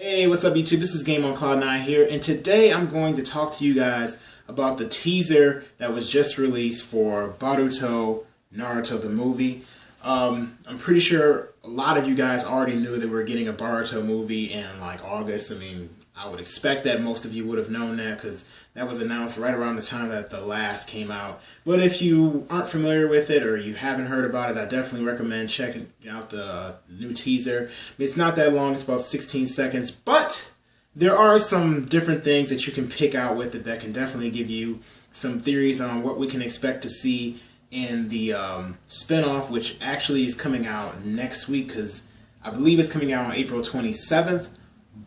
Hey, what's up YouTube? This is Game on Cloud 9 here, and today I'm going to talk to you guys about the teaser that was just released for Boruto, Naruto the movie. I'm pretty sure a lot of you guys already knew that we're getting a Boruto movie in like August. I mean, I would expect that most of you would have known that because that was announced right around the time that the last came out. But if you aren't familiar with it or you haven't heard about it, I definitely recommend checking out the new teaser. It's not that long, it's about 16 seconds, but there are some different things that you can pick out with it that can definitely give you some theories on what we can expect to see in the spinoff, which actually is coming out next week because I believe it's coming out on April 27th.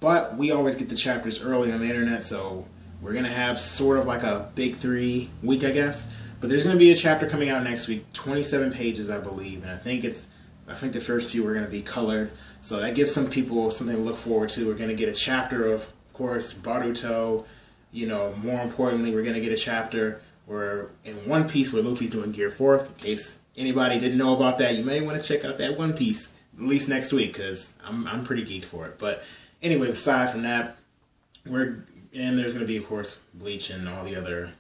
But we always get the chapters early on the internet, so we're going to have sort of like a big 3 week, I guess. But there's going to be a chapter coming out next week, 27 pages, I believe. And I think the first few are going to be colored. So that gives some people something to look forward to. We're going to get a chapter of course, Boruto. You know, more importantly, we're going to get a chapter where in One Piece where Luffy's doing Gear 4th. In case anybody didn't know about that, you may want to check out that One Piece at least next week because I'm pretty geeked for it. But anyway, aside from that, there's going to be, of course, Bleach and all the other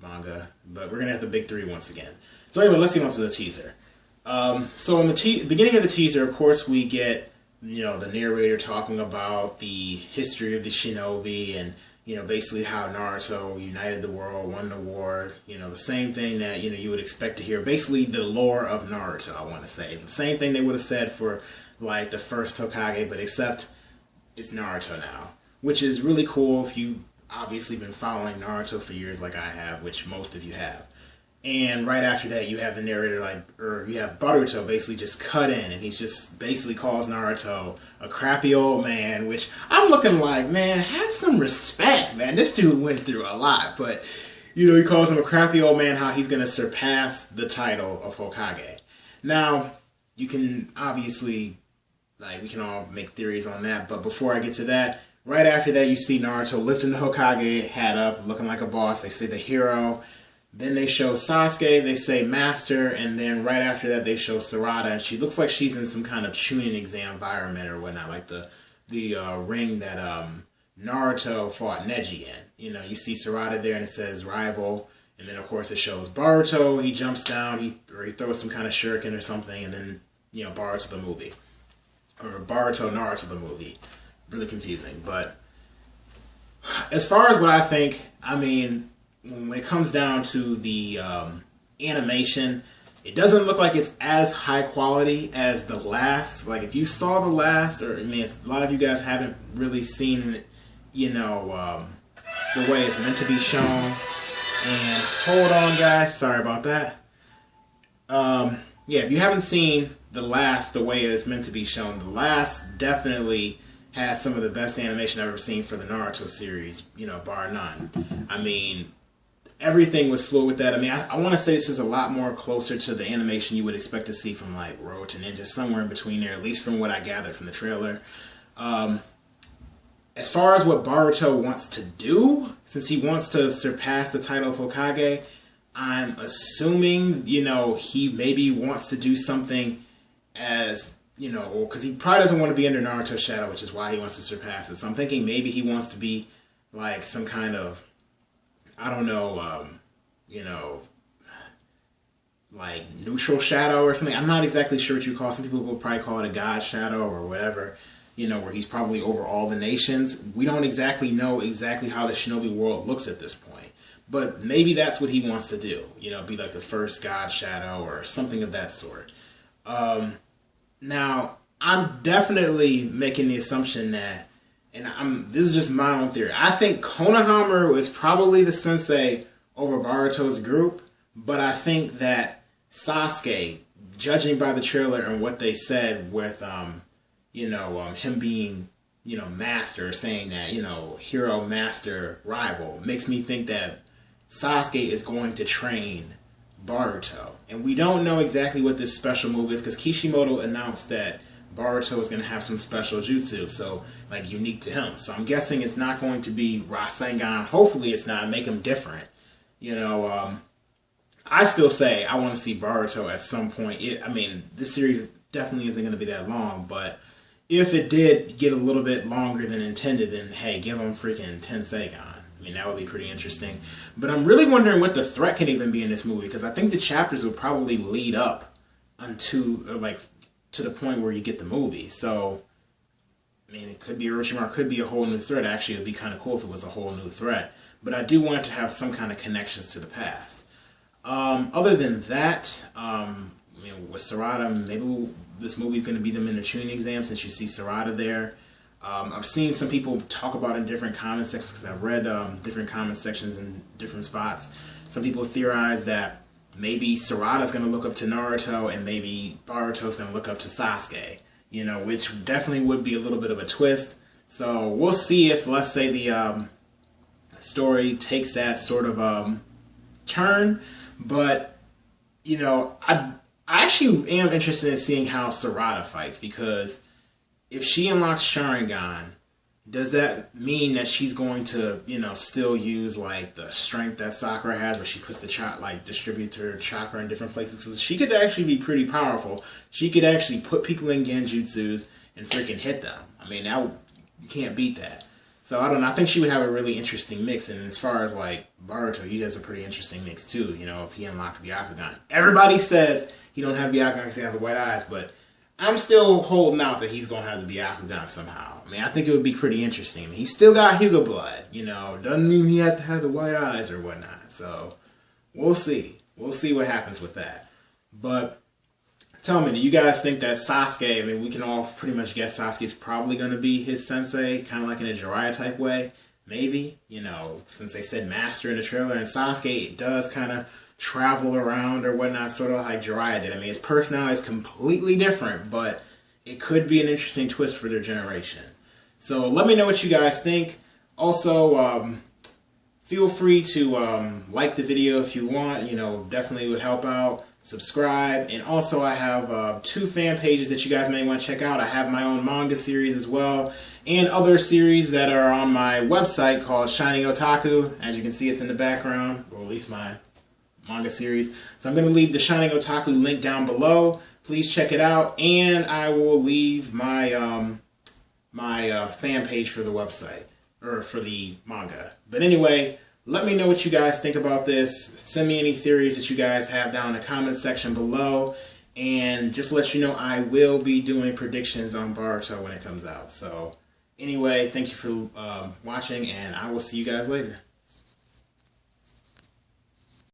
manga, but we're going to have the big 3 once again. So anyway, let's get on to the teaser. So in the beginning of the teaser, of course, we get, you know, the narrator talking about the history of the shinobi and, you know, basically how Naruto united the world, won the war, you know, the same thing that, you know, you would expect to hear. Basically the lore of Naruto, I want to say. The same thing they would have said for, like, the first Hokage, but except it's Naruto now, which is really cool if you've obviously been following Naruto for years like I have, which most of you have. And right after that, you have the narrator, you have Boruto basically just cut in, and he just basically calls Naruto a crappy old man, which I'm looking like, man, have some respect, man. This dude went through a lot, but, you know, he calls him a crappy old man, how he's going to surpass the title of Hokage. Now, you can obviously, we can all make theories on that, but before I get to that, right after that, you see Naruto lifting the Hokage hat up, looking like a boss. They say the hero. Then they show Sasuke, they say master, and then right after that they show Sarada, and she looks like she's in some kind of Chunin exam environment or whatnot, like the ring that Naruto fought Neji in. You know, you see Sarada there and it says rival, and then of course it shows Boruto, he jumps down, he throws some kind of shuriken or something, and then, you know, Boruto the movie. Or Boruto Naruto the movie. Really confusing, but as far as what I think, I mean, when it comes down to the animation, it doesn't look like it's as high quality as the last. Like, if you saw the last, or I mean, a lot of you guys haven't really seen it, you know, the way it's meant to be shown. And hold on, guys, sorry about that. Yeah, if you haven't seen the last the way it's meant to be shown, the last definitely has some of the best animation I've ever seen for the Naruto series, you know, bar none. I mean, everything was fluid with that. I mean, I want to say this is a lot more closer to the animation you would expect to see from, like, Road to Ninja, somewhere in between there, at least from what I gathered from the trailer. As far as what Boruto wants to do, since he wants to surpass the title of Hokage, I'm assuming, you know, he maybe wants to do something as, you know, because he probably doesn't want to be under Naruto's shadow, which is why he wants to surpass it. So I'm thinking maybe he wants to be, like, some kind of, I don't know, you know, like neutral shadow or something. I'm not exactly sure what you call it. Some people will probably call it a god shadow or whatever, you know, where he's probably over all the nations. We don't exactly know exactly how the shinobi world looks at this point. But maybe that's what he wants to do, you know, be like the first god shadow or something of that sort. Now, I'm definitely making the assumption that, and this is just my own theory, I think Konohamaru is probably the sensei over Boruto's group, but I think that Sasuke, judging by the trailer and what they said with, you know, him being, you know, master, saying that, you know, hero, master, rival, makes me think that Sasuke is going to train Boruto. And we don't know exactly what this special move is because Kishimoto announced that Boruto is going to have some special jutsu, so, like, unique to him. So I'm guessing it's not going to be Rasengan. Hopefully it's not. Make him different. You know, I still say I want to see Boruto at some point. I mean, this series definitely isn't going to be that long, but if it did get a little bit longer than intended, then hey, give them freaking Tenseigan. I mean, that would be pretty interesting. But I'm really wondering what the threat can even be in this movie, because I think the chapters will probably lead up unto to the point where you get the movie. So, I mean, it could be Orochimaru, it could be a whole new threat. Actually, it would be kind of cool if it was a whole new threat. But I do want it to have some kind of connections to the past. Other than that, with Sarada, maybe this movie's going to be them in the tuning exam, since you see Sarada there. I've seen some people talk about it in different comment sections, because I've read different comment sections in different spots. Some people theorize that maybe Sarada's going to look up to Naruto, and maybe Boruto's going to look up to Sasuke, which definitely would be a little bit of a twist. So we'll see if, let's say, the story takes that sort of turn. But, I actually am interested in seeing how Sarada fights, because if she unlocks Sharingan, does that mean that she's going to, still use like the strength that Sakura has, where she puts the distributes her chakra in different places? So she could actually be pretty powerful. She could actually put people in genjutsus and freaking hit them. I mean, you can't beat that. So I don't know. I think she would have a really interesting mix. And as far as like Boruto, he has a pretty interesting mix too. If he unlocked Byakugan, everybody says he don't have Byakugan because he has the white eyes, but I'm still holding out that he's gonna have the Byakugan somehow. I mean, I think it would be pretty interesting. I mean, he's still got Hyuga blood. Doesn't mean he has to have the white eyes or whatnot. So we'll see. We'll see what happens with that. But tell me, do you guys think that Sasuke, I mean, we can all pretty much guess Sasuke's probably going to be his sensei, kind of like in a Jiraiya type way? Maybe, since they said master in the trailer, and Sasuke does kind of travel around or whatnot, sort of like Jiraiya did. I mean, his personality is completely different, but it could be an interesting twist for their generation. So let me know what you guys think. Also, feel free to like the video if you want. Definitely would help out. Subscribe, and also I have 2 fan pages that you guys may want to check out. I have my own manga series as well, and other series that are on my website called Shining Otaku. As you can see, it's in the background, or at least my manga series. So I'm going to leave the Shining Otaku link down below. Please check it out, and I will leave my fan page for the website, or for the manga. But anyway, let me know what you guys think about this. Send me any theories that you guys have down in the comment section below. And just to let you know, I will be doing predictions on Boruto when it comes out. So anyway, thank you for watching, and I will see you guys later.